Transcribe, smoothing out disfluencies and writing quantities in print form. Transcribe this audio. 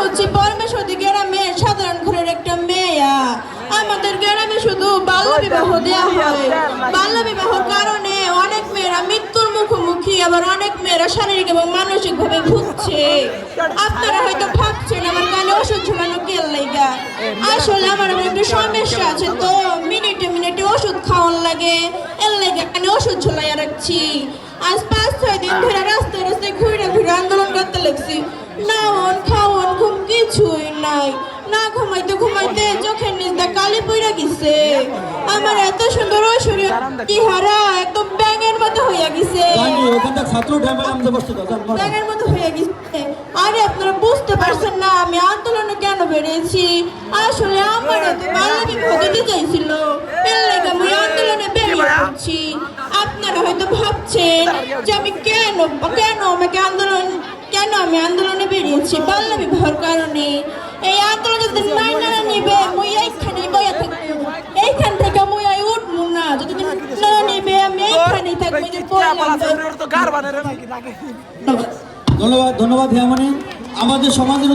হচ্ছে পরমেশ্বরী গ্রামের সাধারণ ঘরের একটা মেয়া। আমাদের গ্রামে শুধু বাল্য বিবাহ দেওয়া হয়। বাল্য বিবাহর কারণে অনেক মেয়েরা মৃত্যুর মুখোমুখি, আবার অনেক মেয়েরা শারীরিক এবং মানসিক ভাবে ভুগছে। আপনারা হয়তো ভাবছেন আমার কানে ওষুধ ঝুলানো কেল লাইগা। আসলে আমার একটু সমস্যা আছে, তো মিনিটে মিনিটে ওষুধ খাওয়ান লাগে, এর লাগে কানে ওষুধ ঝুলাইয়া রাখছি। আজ 5-6 দিন ধরে রাস্তায় রাস্তায় ঘুরে ঘুরে আন্দোলন করতে লাগছি। নাওন খাওয়ান ঘুম কিছুই নাই। না ঘুমাইতে ঘুমাইতে চোখের নিচটা কালি পইরা গেছে। আমার এত সুন্দর ঐশ্বর্য চেহারা একদম ব্যাঙের মতো হইয়া গেছে, ব্যাঙের মতো হইয়া গেছে। আরে আপনারা বুঝতে পারছেন না আমি আন্দোলনে কেন বেরিয়েছি? আসলে আমার এত বাল্য বিবাহ দিতে চাইছিল, এর লাগে আমি আন্দোলনে বেরিয়ে পড়ছি। আপনারা হয়তো ভাবছেন যে আমি কেন আমি আন্দোলনে বেরিয়েছি বাল্য বিবাহের কারণে। এই আন্দোলন যদি মাইনা নিবে মুই এইখানে বইয়া থাকবো, এইখান থেকে মুই আই উঠবো না। যদি না নিবে আমি এইখানেই থাকবো। ধন্যবাদ, ধন্যবাদ। আমাদের সমাজের